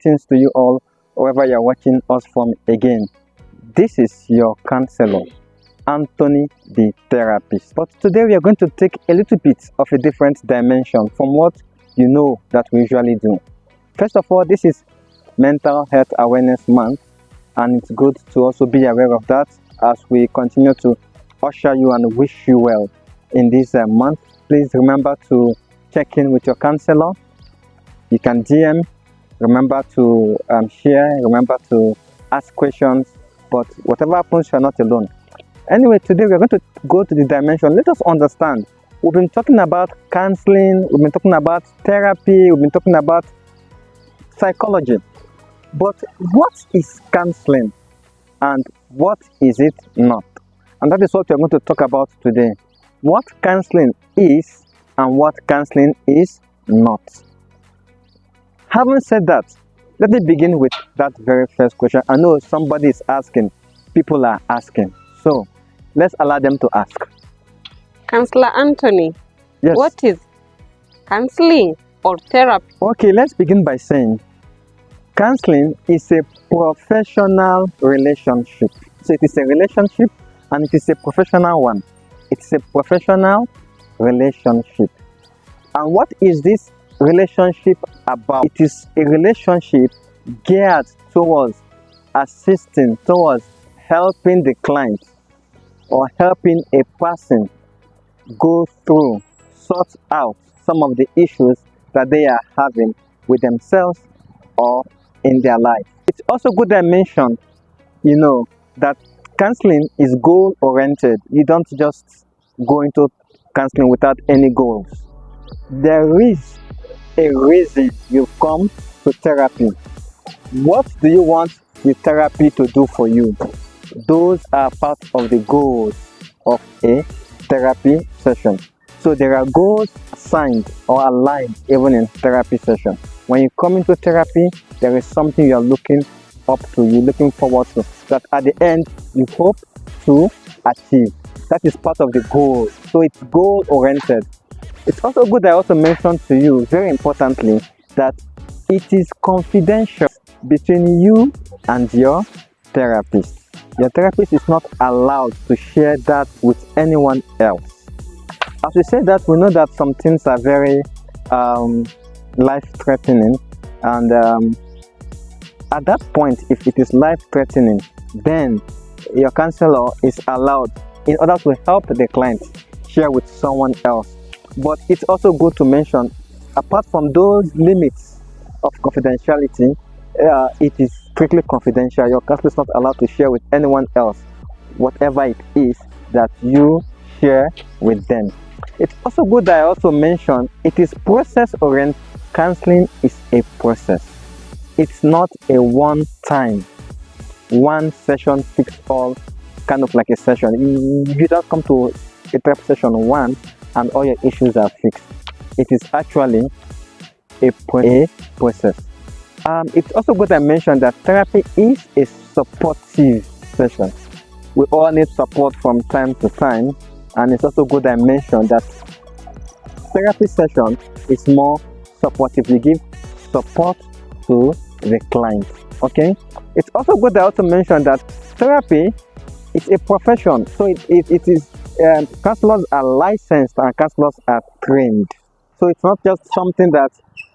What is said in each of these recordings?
Greetings to you all, wherever you're watching us from again. This is your counselor, Anthony the therapist. But today we are going to take a little bit of a different dimension from what you know that we usually do. First of all, this is Mental Health Awareness Month, and it's good to also be aware of that as we continue to usher you and wish you well in this month. Please remember to check in with your counselor. You can DM, remember to share, remember to ask questions, but whatever happens, you're not alone. Anyway, today we're going to go to the dimension. Let us understand. We've been talking about counseling, we've been talking about therapy, we've been talking about psychology. But what is counseling and what is it not? And that is what we're going to talk about today. What counseling is and what counseling is not. Having said that, let me begin with that very first question. I know somebody is asking, people are asking. So let's allow them to ask. Counselor Anthony, Yes. what is counseling or therapy? Okay, let's begin by saying counseling is a professional relationship. So it is a relationship and it is a professional one. It's a professional relationship. And what is this relationship about? It is a relationship geared towards assisting, towards helping the client or helping a person go through, sort out some of the issues that they are having with themselves or in their life. It's also good I mention, that counseling is goal oriented. You don't just go into counseling without any goals. There is a reason you've come to therapy. What do you want the therapy to do for you? Those are part of the goals of a therapy session. So there are goals assigned or aligned even in therapy session. When you come into therapy, there is something you are looking up to, you're looking forward to, that at the end you hope to achieve. That is part of the goal. So it's goal oriented. It's also good I also mentioned to you, very importantly, that it is confidential between you and your therapist. Your therapist is not allowed to share that with anyone else. As we say that, we know that some things are very life-threatening, and at that point, if it is life-threatening, then your counselor is allowed, in order to help the client, share with someone else. But it's also good to mention, apart from those limits of confidentiality, it is strictly confidential. Your counselor is not allowed to share with anyone else whatever it is that you share with them. It's also good that I also mention it is process oriented. Counseling is a process. It's not a one-time, one session fix all kind of like a session. You don't come to a therapy session once and all your issues are fixed. It is actually a process. It's also good I mention that therapy is a supportive session. We all need support from time to time, and it's also good I mention that therapy session is more supportive. You give support to the client. Okay. It's also good I also mention that therapy is a profession. So it is counselors are licensed and counselors are trained. So it's not just something that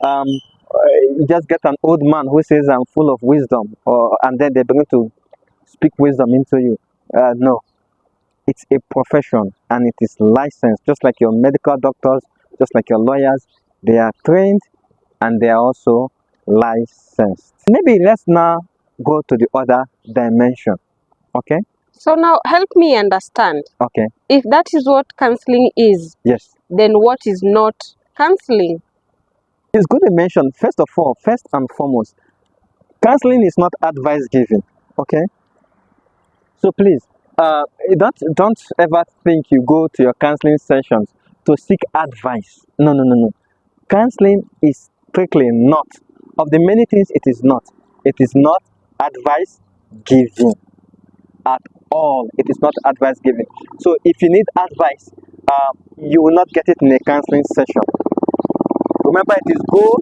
you just get an old man who says I'm full of wisdom, and then they begin to speak wisdom into you. No, it's a profession and it is licensed, just like your medical doctors, just like your lawyers. They are trained and they are also licensed. Maybe let's now go to the other dimension. Okay? So now help me understand. Okay. If that is what counseling is, Yes. then what is not counseling? It's good to mention, first and foremost, counseling is not advice giving. Okay? So please, don't ever think you go to your counseling sessions to seek advice. No. Counseling is strictly not. Of the many things it is not. It is not advice giving at all. It is not advice giving. So if you need advice, you will not get it in a counseling session. Remember, it is goal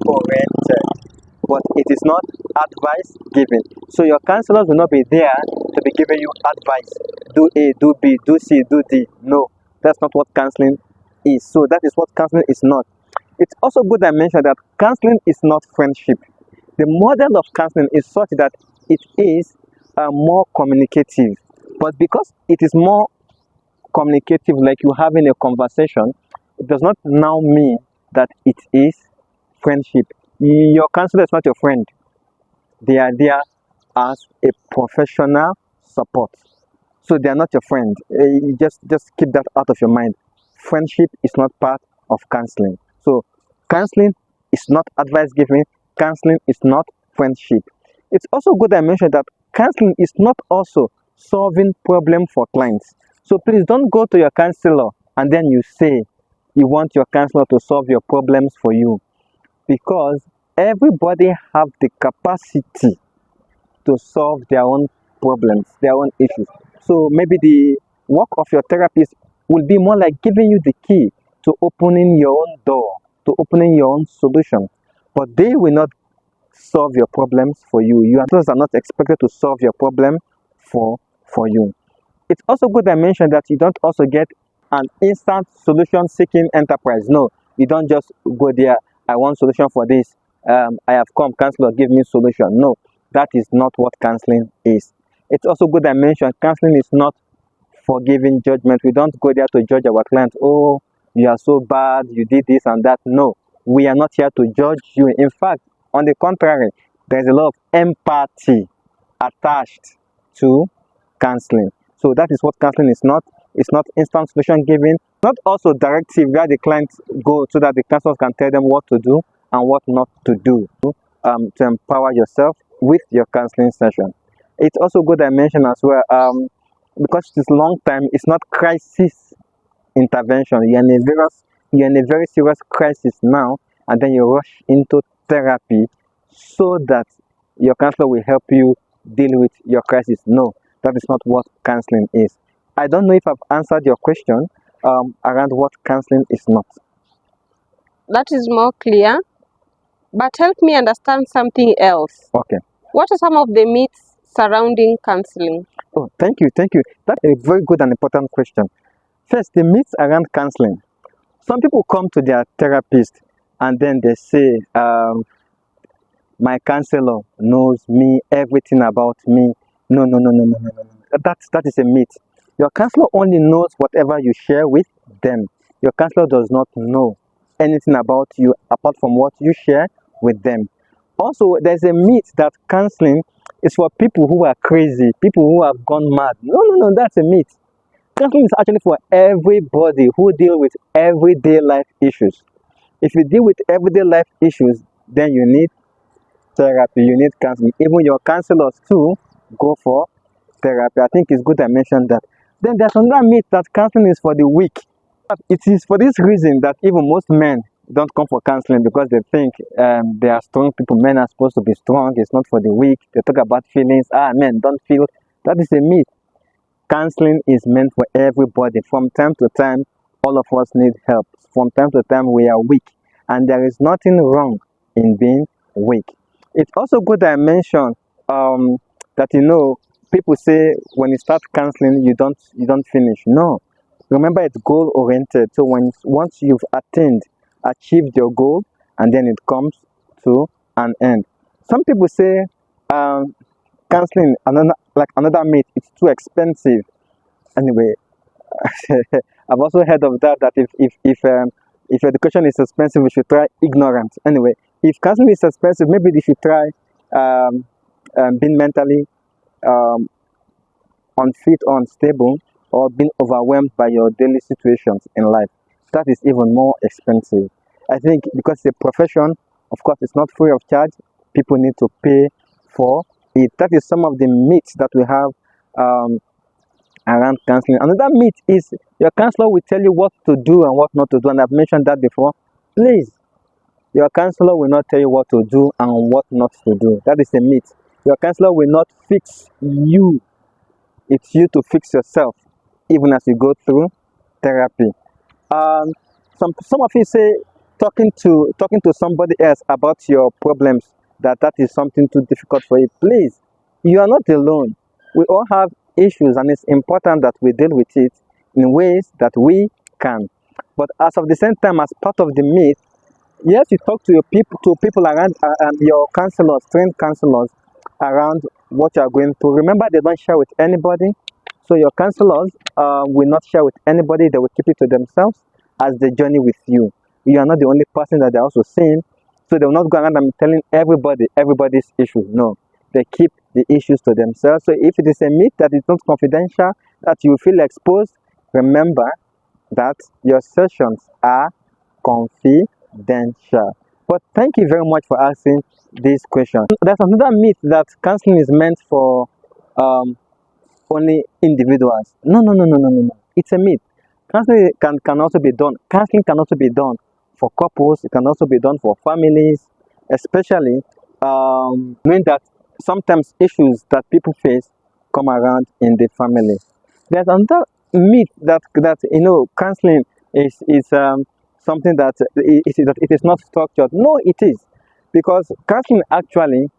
oriented. but it is not advice giving. So your counselors will not be there to be giving you advice. Do A, do B, do C, do D. No, that's not what counseling is. So that is what counseling is not. It's also good I mention that counseling is not friendship. The model of counseling is such that it is more communicative. But because it is more communicative, like you having a conversation, it does not now mean that it is friendship. Your counselor is not your friend. They are there as a professional support. So they are not your friend. Just keep that out of your mind. Friendship is not part of counseling. So counseling is not advice giving. Counseling is not friendship. It's also good I mentioned that counseling is not also solving problem for clients. So please don't go to your counselor and then you say you want your counselor to solve your problems for you, because everybody have the capacity to solve their own problems, their own issues. So maybe the work of your therapist will be more like giving you the key to opening your own door, to opening your own solution. But they will not solve your problems for you. You are not expected to solve your problem for you. It's also good I mentioned that you don't also get an instant solution seeking enterprise. No, you don't just go there, I want solution for this. I have come, counselor, give me solution. No, that is not what counseling is. It's also good I mentioned counseling is not forgiving judgment. We don't go there to judge our client. Oh, you are so bad, you did this and that. No, we are not here to judge you. In fact, on the contrary, there's a lot of empathy attached to counseling. So that is what counseling is not. It's not instant solution giving, not also directive where the clients go so that the counselors can tell them what to do and what not to do to empower yourself with your counseling session. It's also good I mention as well, because it's long time, it's not crisis intervention. You're in a very serious crisis now, and then you rush into therapy so that your counselor will help you deal with your crisis. No, that is not what counseling is. I don't know if I've answered your question around what counseling is not. That is more clear. But help me understand something else. Okay. What are some of the myths surrounding counseling? Oh, thank you. That's a very good and important question. First, the myths around counseling. Some people come to their therapist and then they say, my counselor knows me, everything about me. No. That is a myth. Your counselor only knows whatever you share with them. Your counselor does not know anything about you apart from what you share with them. Also, there's a myth that counseling is for people who are crazy, people who have gone mad. No, that's a myth. Counseling is actually for everybody who deal with everyday life issues. If you deal with everyday life issues, then you need therapy, you need counseling. Even your counselors too go for therapy. I think it's good I mentioned that. Then there's another myth that counseling is for the weak. It is for this reason that even most men don't come for counseling, because they think they are strong people. Men are supposed to be strong. It's not for the weak. They talk about feelings. Men don't feel. That is a myth. Counseling is meant for everybody. From time to time, all of us need help. From time to time, we are weak. And there is nothing wrong in being weak. It's also good I mention that people say when you start counseling you don't finish. No, remember it's goal oriented. So once you've achieved your goal, and then it comes to an end. Some people say counseling, another myth, it's too expensive. Anyway, I've also heard of that if education is expensive, we should try ignorance. Anyway, if counseling is expensive, maybe they should try being mentally unfit or unstable, or being overwhelmed by your daily situations in life. That is even more expensive. I think because it's a profession, of course, it's not free of charge. People need to pay for it. That is some of the myths that we have around counseling. Another myth is your counselor will tell you what to do and what not to do, and I've mentioned that before. Please, your counselor will not tell you what to do and what not to do. That is a myth. Your counselor will not fix you. It's you to fix yourself, even as you go through therapy. Some of you say talking to somebody else about your problems that that is something too difficult for you, please, you are not alone. We all have issues, and it's important that we deal with it in ways that we can. But as of the same time, as part of the myth, yes, you talk to people around, your counselors, trained counselors around what you are going through. Remember, they don't share with anybody. So your counselors will not share with anybody. They will keep it to themselves as they journey with you. You are not the only person that they're also seeing. So they will not go around and telling everybody's issues. No, they keep the issues to themselves. So if it is a myth that is not confidential, that you feel exposed, remember that your sessions are confidential. But thank you very much for asking this question. There's another myth that counseling is meant for only individuals. No. It's a myth. Counseling can also be done. Counseling can also be done for couples. It can also be done for families, especially knowing that sometimes issues that people face come around in the family. There's another myth that counseling is something that it is not structured. No, it is, because counseling actually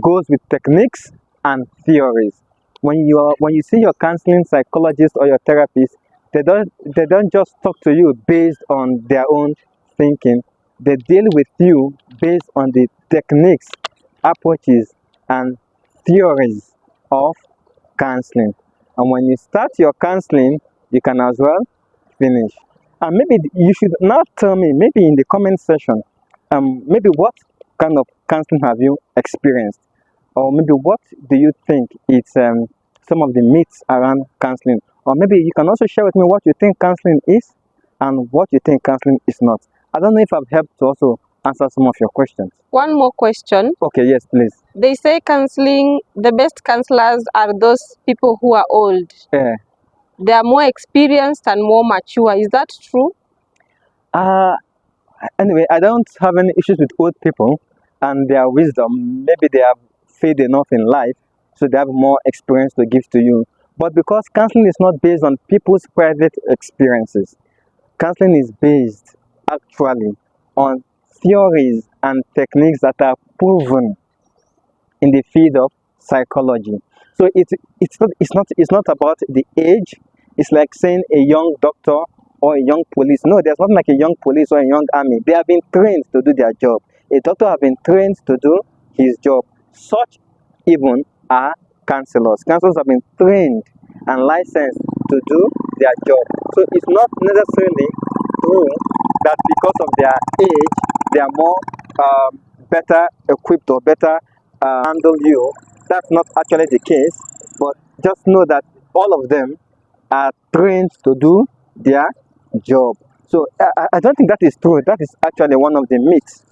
goes with techniques and theories. When you see your counseling psychologist or your therapist, they don't just talk to you based on their own thinking. They deal with you based on the techniques, approaches, and theories of counseling. And when you start your counseling, you can as well finish. And maybe you should now tell me, maybe in the comment section, maybe what kind of counseling have you experienced? Or maybe what do you think is some of the myths around counseling? Or maybe you can also share with me what you think counseling is and what you think counseling is not. I don't know if I've helped to also answer some of your questions. One more question. Okay, yes, please. They say counseling, the best counselors are those people who are old. Yeah. They are more experienced and more mature. Is that true? Anyway, I don't have any issues with old people and their wisdom. Maybe they have failed enough in life, so they have more experience to give to you. But because counseling is not based on people's private experiences, counseling is based actually on theories and techniques that are proven in the field of psychology. So it's not about the age. It's like saying a young doctor or a young police. No, there's nothing like a young police or a young army. They have been trained to do their job. A doctor has been trained to do his job. Such even are counselors. Counselors have been trained and licensed to do their job. So it's not necessarily true that because of their age, they are more better equipped or better handle you. That's not actually the case, but just know that all of them are trained to do their job. So I don't think that is true. That is actually one of the myths,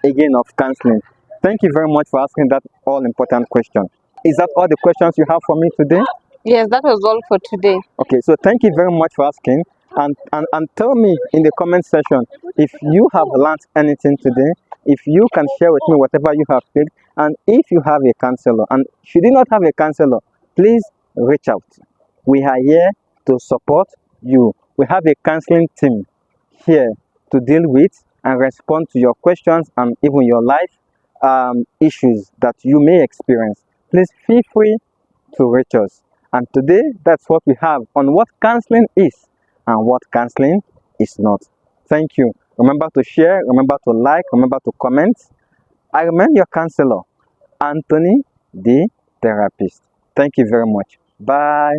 again, of counseling. Thank you very much for asking that all important question. Is that all the questions you have for me today? Yes, that was all for today. Okay, so thank you very much for asking, and tell me in the comment section if you have learned anything today, if you can share with me whatever you have felt, and if you have a counselor. And should you not have a counselor, please reach out. We are here to support you. We have a counseling team here to deal with and respond to your questions and even your life issues that you may experience. Please feel free to reach us. And today, that's what we have on what counseling is and what counseling is not. Thank you. Remember to share, remember to like, remember to comment. I remain your counselor, Anthony the Therapist. Thank you very much. Bye.